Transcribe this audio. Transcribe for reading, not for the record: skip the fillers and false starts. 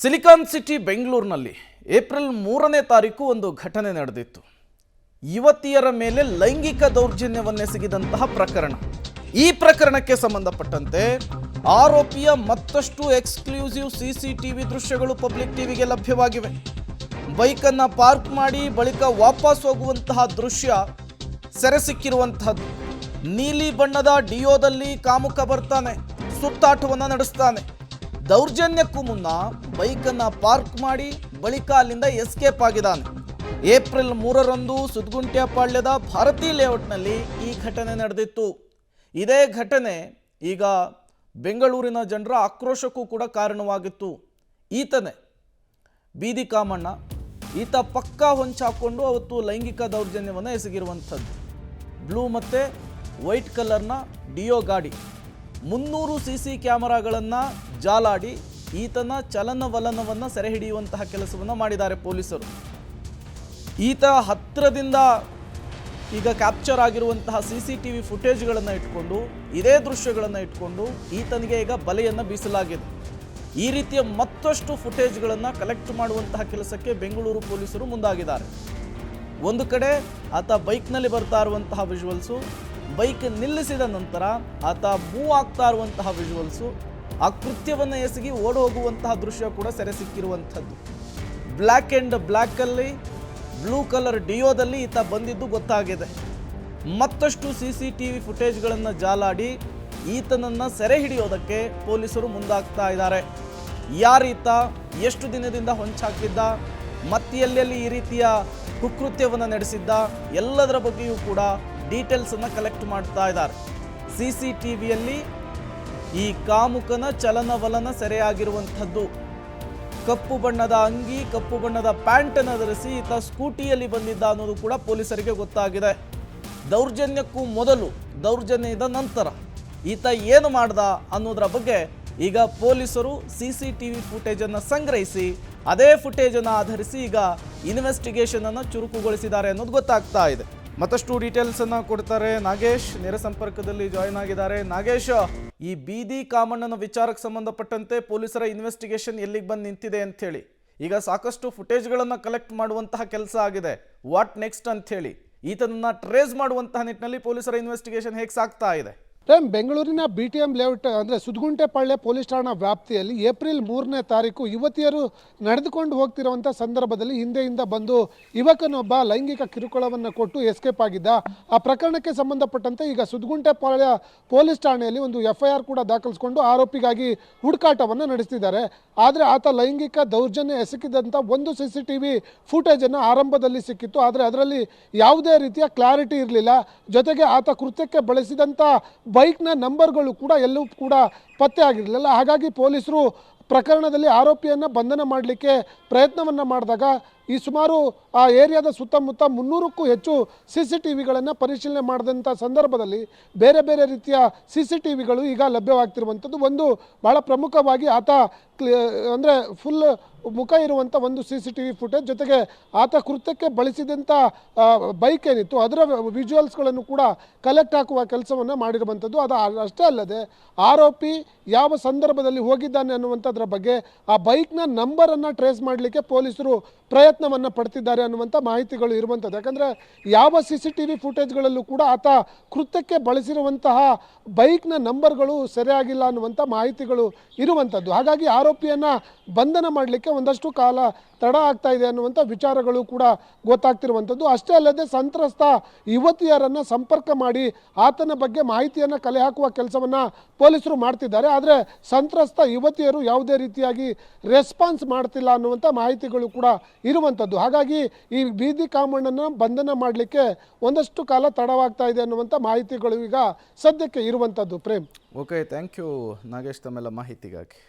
Silicon city ಬೆಂಗಳೂರಿನಲ್ಲಿ April 3ನೇ ತಾರೀಕು ಒಂದು ಘಟನೆ ನಡೆದಿತ್ತು. ಯುವತಿಯರ ಮೇಲೆ ಲೈಂಗಿಕ ದೌರ್ಜನ್ಯವನ್ನೆಸಗಿದಂತಹ ಪ್ರಕರಣ. ಈ ಪ್ರಕರಣಕ್ಕೆ ಸಂಬಂಧಪಟ್ಟಂತೆ ಆರೋಪಿಯ ಮತ್ತಷ್ಟು ಎಕ್ಸ್ಕ್ಲೂಸಿವ್ ಸಿಸಿಟಿವಿ ದೃಶ್ಯಗಳು ಪಬ್ಲಿಕ್ ಟಿವಿಗೆ ಲಭ್ಯವಾಗಿವೆ. ಬೈಕನ್ನು ಪಾರ್ಕ್ ಮಾಡಿ ಬಳಿಕ ವಾಪಸ್ ಹೋಗುವಂತಹ ದೃಶ್ಯ ಸೆರೆ ಸಿಕ್ಕಿರುವಂತಹದ್ದು. ನೀಲಿ ಬಣ್ಣದ ಡಿಯೋದಲ್ಲಿ ಕಾಮುಕ ಬರ್ತಾನೆ, ಸುತ್ತಾಟವನ್ನು ನಡೆಸ್ತಾನೆ. ದೌರ್ಜನ್ಯಕ್ಕೂ ಮುನ್ನ ಬೈಕನ್ನು ಪಾರ್ಕ್ ಮಾಡಿ ಬಳಿಕ ಅಲ್ಲಿಂದ ಎಸ್ಕೇಪ್ ಆಗಿದ್ದಾನೆ. ಏಪ್ರಿಲ್ 3ರಂದು ಸುದ್ಗುಂಟ್ಯಪಾಳ್ಯದ ಭಾರತಿ ಲೇಔಟ್ನಲ್ಲಿ ಈ ಘಟನೆ ನಡೆದಿತ್ತು. ಇದೇ ಘಟನೆ ಈಗ ಬೆಂಗಳೂರಿನ ಜನರ ಆಕ್ರೋಶಕ್ಕೂ ಕೂಡ ಕಾರಣವಾಗಿತ್ತು. ಈತನೇ ಬೀದಿ ಕಾಮಣ್ಣ. ಈತ ಪಕ್ಕಾ ಹೊಂಚಾಕೊಂಡು ಅವತ್ತು ಲೈಂಗಿಕ ದೌರ್ಜನ್ಯವನ್ನು ಎಸಗಿರುವಂಥದ್ದು. ಬ್ಲೂ ಮತ್ತು ವೈಟ್ ಕಲರ್ನ ಡಿಯೋ ಗಾಡಿ, 300 CC ಕ್ಯಾಮರಾಗಳನ್ನು ಜಾಲಾಡಿ ಈತನ ಚಲನವಲನವನ್ನು ಸೆರೆ ಹಿಡಿಯುವಂತಹ ಕೆಲಸವನ್ನು ಮಾಡಿದ್ದಾರೆ ಪೊಲೀಸರು. ಈತ ಹತ್ತಿರದಿಂದ ಈಗ ಕ್ಯಾಪ್ಚರ್ ಆಗಿರುವಂತಹ CCTV ಫುಟೇಜ್ಗಳನ್ನು ಇಟ್ಕೊಂಡು, ಇದೇ ದೃಶ್ಯಗಳನ್ನು ಇಟ್ಕೊಂಡು ಈತನಿಗೆ ಈಗ ಬಲೆಯನ್ನು ಬೀಸಲಾಗಿದೆ. ಈ ರೀತಿಯ ಮತ್ತಷ್ಟು ಫುಟೇಜ್ಗಳನ್ನು ಕಲೆಕ್ಟ್ ಮಾಡುವಂತಹ ಕೆಲಸಕ್ಕೆ ಬೆಂಗಳೂರು ಪೊಲೀಸರು ಮುಂದಾಗಿದ್ದಾರೆ. ಒಂದು ಕಡೆ ಆತ ಬೈಕ್ನಲ್ಲಿ ಬರ್ತಾ ಇರುವಂತಹ ವಿಜುವಲ್ಸು, ಬೈಕ್ ನಿಲ್ಲಿಸಿದ ನಂತರ ಆತ ಮೂವ್ ಆಗ್ತಾ ಇರುವಂತಹ ವಿಜುವಲ್ಸು, ಆ ಕೃತ್ಯವನ್ನು ಎಸಗಿ ಓಡಿ ಹೋಗುವಂತಹ ದೃಶ್ಯ ಕೂಡ ಸೆರೆ ಸಿಕ್ಕಿರುವಂಥದ್ದು. ಬ್ಲ್ಯಾಕ್ ಆ್ಯಂಡ್ ಬ್ಲ್ಯಾಕಲ್ಲಿ ಬ್ಲೂ ಕಲರ್ ಡಿಯೋದಲ್ಲಿ ಈತ ಬಂದಿದ್ದು ಗೊತ್ತಾಗಿದೆ. ಮತ್ತಷ್ಟು CCTV ಫುಟೇಜ್ಗಳನ್ನು ಜಾಲಾಡಿ ಈತನನ್ನು ಸೆರೆ ಹಿಡಿಯೋದಕ್ಕೆ ಪೊಲೀಸರು ಮುಂದಾಗ್ತಾ ಇದ್ದಾರೆ. ಯಾರೀತ, ಎಷ್ಟು ದಿನದಿಂದ ಹೊಂಚಾಕಿದ್ದ, ಮತ್ತೆಲ್ಲೆಲ್ಲಿ ಈ ರೀತಿಯ ಕುಕೃತ್ಯವನ್ನು ನಡೆಸಿದ್ದ, ಎಲ್ಲದರ ಬಗ್ಗೆಯೂ ಕೂಡ ಡೀಟೇಲ್ಸನ್ನು ಕಲೆಕ್ಟ್ ಮಾಡ್ತಾ ಇದ್ದಾರೆ. CCTVಯಲ್ಲಿ ಈ ಕಾಮುಕನ ಚಲನವಲನ ಸೆರೆಯಾಗಿರುವಂಥದ್ದು. ಕಪ್ಪು ಬಣ್ಣದ ಅಂಗಿ, ಕಪ್ಪು ಬಣ್ಣದ ಪ್ಯಾಂಟನ್ನು ಧರಿಸಿ ಈತ ಸ್ಕೂಟಿಯಲ್ಲಿ ಬಂದಿದ್ದ ಅನ್ನೋದು ಕೂಡ ಪೊಲೀಸರಿಗೆ ಗೊತ್ತಾಗಿದೆ. ದೌರ್ಜನ್ಯಕ್ಕೂ ಮೊದಲು, ದೌರ್ಜನ್ಯದ ನಂತರ ಈತ ಏನು ಮಾಡ್ದ ಅನ್ನೋದರ ಬಗ್ಗೆ ಈಗ ಪೊಲೀಸರು CCTV ಫುಟೇಜನ್ನು ಸಂಗ್ರಹಿಸಿ ಅದೇ ಫುಟೇಜನ್ನು ಆಧರಿಸಿ ಈಗ ಇನ್ವೆಸ್ಟಿಗೇಷನನ್ನು ಚುರುಕುಗೊಳಿಸಿದ್ದಾರೆ ಅನ್ನೋದು ಗೊತ್ತಾಗ್ತಾ ಇದೆ. ಮತ್ತಷ್ಟು ಡೀಟೇಲ್ಸನ್ನು ಕೊಡ್ತಾರೆ ನಾಗೇಶ್, ನೇರ ಸಂಪರ್ಕದಲ್ಲಿ ಜಾಯಿನ್ ಆಗಿದ್ದಾರೆ. ನಾಗೇಶ್, ಈ ಬೀದಿ ಕಾಮಣ್ಣನ ವಿಚಾರಕ್ಕೆ ಸಂಬಂಧಪಟ್ಟಂತೆ ಪೊಲೀಸರ ಇನ್ವೆಸ್ಟಿಗೇಷನ್ ಎಲ್ಲಿಗೆ ಬಂದು ನಿಂತಿದೆ ಅಂಥೇಳಿ, ಈಗ ಸಾಕಷ್ಟು ಫುಟೇಜ್ಗಳನ್ನು ಕಲೆಕ್ಟ್ ಮಾಡುವಂತಹ ಕೆಲಸ ಆಗಿದೆ. ವಾಟ್ ನೆಕ್ಸ್ಟ್ ಅಂಥೇಳಿ ಈತನನ್ನು ಟ್ರೇಸ್ ಮಾಡುವಂತಹ ನಿಟ್ಟಿನಲ್ಲಿ ಪೊಲೀಸರ ಇನ್ವೆಸ್ಟಿಗೇಷನ್ ಹೇಗೆ ಸಾಗ್ತಾ ಇದೆ? ಬೆಂಗಳೂರಿನ BTM ಲೇಔಟ್ ಅಂದರೆ ಸುದ್ಗುಂಟೆಪಾಳ್ಯ ಪೊಲೀಸ್ ಠಾಣಾ ವ್ಯಾಪ್ತಿಯಲ್ಲಿ ಏಪ್ರಿಲ್ 3ನೇ ತಾರೀಕು ಯುವತಿಯರು ನಡೆದುಕೊಂಡು ಹೋಗ್ತಿರುವಂಥ ಸಂದರ್ಭದಲ್ಲಿ ಹಿಂದೆಯಿಂದ ಬಂದು ಯುವಕನೊಬ್ಬ ಲೈಂಗಿಕ ಕಿರುಕುಳವನ್ನು ಕೊಟ್ಟು ಎಸ್ಕೇಪ್ ಆಗಿದ್ದ. ಆ ಪ್ರಕರಣಕ್ಕೆ ಸಂಬಂಧಪಟ್ಟಂತೆ ಈಗ ಸುದ್ಗುಂಟೆಪಾಳ್ಯ ಪೊಲೀಸ್ ಠಾಣೆಯಲ್ಲಿ ಒಂದು FIR ಕೂಡ ದಾಖಲಿಸಿಕೊಂಡು ಆರೋಪಿಗಾಗಿ ಹುಡುಕಾಟವನ್ನು ನಡೆಸ್ತಿದ್ದಾರೆ. ಆದರೆ ಆತ ಲೈಂಗಿಕ ದೌರ್ಜನ್ಯ ಎಸಗಿದಂಥ ಒಂದು CCTV ಫುಟೇಜನ್ನು ಆರಂಭದಲ್ಲಿ ಸಿಕ್ಕಿತ್ತು. ಆದರೆ ಅದರಲ್ಲಿ ಯಾವುದೇ ರೀತಿಯ ಕ್ಲಾರಿಟಿ ಇರಲಿಲ್ಲ. ಜೊತೆಗೆ ಆತ ಕೃತ್ಯಕ್ಕೆ ಬಳಸಿದಂಥ ಬೈಕ್ನ ನಂಬರ್ಗಳು ಕೂಡ ಎಲ್ಲೂ ಕೂಡ ಪತ್ತೆ ಆಗಿರಲಿಲ್ಲ. ಹಾಗಾಗಿ ಪೊಲೀಸರು ಪ್ರಕರಣದಲ್ಲಿ ಆರೋಪಿಯನ್ನು ಬಂಧನ ಮಾಡಲಿಕ್ಕೆ ಪ್ರಯತ್ನವನ್ನು ಮಾಡಿದಾಗ ಈ ಸುಮಾರು ಆ ಏರಿಯಾದ ಸುತ್ತಮುತ್ತ 300ಕ್ಕೂ ಹೆಚ್ಚು CCTVಗಳನ್ನು ಪರಿಶೀಲನೆ ಮಾಡಿದಂಥ ಸಂದರ್ಭದಲ್ಲಿ ಬೇರೆ ಬೇರೆ ರೀತಿಯ CCTVಗಳು ಈಗ ಲಭ್ಯವಾಗ್ತಿರುವಂಥದ್ದು. ಒಂದು ಭಾಳ ಪ್ರಮುಖವಾಗಿ ಆತ ಅಂದರೆ ಫುಲ್ ಮುಖ ಇರುವಂಥ ಒಂದು CCTV ಫುಟೇಜ್, ಜೊತೆಗೆ ಆತ ಕೃತ್ಯಕ್ಕೆ ಬಳಸಿದಂಥ ಬೈಕ್ ಏನಿತ್ತು ಅದರ ವಿಜುವಲ್ಸ್ಗಳನ್ನು ಕೂಡ ಕಲೆಕ್ಟ್ ಹಾಕುವ ಕೆಲಸವನ್ನು ಮಾಡಿರುವಂಥದ್ದು. ಅದು ಅಷ್ಟೇ ಅಲ್ಲದೆ ಆರೋಪಿ ಯಾವ ಸಂದರ್ಭದಲ್ಲಿ ಹೋಗಿದ್ದಾನೆ ಅನ್ನುವಂಥದ್ರ ಬಗ್ಗೆ ಆ ಬೈಕ್ನ ನಂಬರನ್ನು ಟ್ರೇಸ್ ಮಾಡಲಿಕ್ಕೆ ಪೊಲೀಸರು ಪ್ರಯತ್ನವನ್ನು ಪಡ್ತಿದ್ದಾರೆ ಅನ್ನುವಂಥ ಮಾಹಿತಿಗಳು ಇರುವಂಥದ್ದು. ಯಾಕಂದರೆ ಯಾವ CCTV ಫುಟೇಜ್ಗಳಲ್ಲೂ ಕೂಡ ಆತ ಕೃತ್ಯಕ್ಕೆ ಬಳಸಿರುವಂತಹ ಬೈಕ್ನ ನಂಬರ್ಗಳು ಸರಿಯಾಗಿಲ್ಲ ಅನ್ನುವಂಥ ಮಾಹಿತಿಗಳು ಇರುವಂಥದ್ದು. ಹಾಗಾಗಿ ಆರೋಪಿಯನ್ನು ಬಂಧನ ಮಾಡಲಿಕ್ಕೆ ಒಂದಷ್ಟು ಕಾಲ ತಡ ಆಗ್ತಾ ಇದೆ ಅನ್ನುವಂಥ ವಿಚಾರಗಳು ಕೂಡ ಗೊತ್ತಾಗ್ತಿರುವಂಥದ್ದು. ಅಷ್ಟೇ ಅಲ್ಲದೆ ಸಂತ್ರಸ್ತ ಯುವತಿಯರನ್ನು ಸಂಪರ್ಕ ಮಾಡಿ ಆತನ ಬಗ್ಗೆ ಮಾಹಿತಿಯನ್ನು ಕಲೆ ಹಾಕುವ ಕೆಲಸವನ್ನು ಪೊಲೀಸರು ಮಾಡ್ತಿದ್ದಾರೆ. ಆದರೆ ಸಂತ್ರಸ್ತ ಯುವತಿಯರು ಯಾವುದೇ ರೀತಿಯಾಗಿ ರೆಸ್ಪಾನ್ಸ್ ಮಾಡ್ತಿಲ್ಲ ಅನ್ನುವಂಥ ಮಾಹಿತಿಗಳು ಕೂಡ ಇರುವಂಥದ್ದು. ಹಾಗಾಗಿ ಈ ಬೀದಿ ಕಾಮಣ್ಣನ ಬಂಧನ ಮಾಡಲಿಕ್ಕೆ ಒಂದಷ್ಟು ಕಾಲ ತಡವಾಗ್ತಾ ಇದೆ ಅನ್ನುವಂಥ ಮಾಹಿತಿಗಳು ಈಗ ಸದ್ಯಕ್ಕೆ ಇರುವಂಥದ್ದು. Prem, okay, thank you Nagesh ತಮ್ಮೆಲ್ಲ ಮಾಹಿತಿಗಾಗಿ.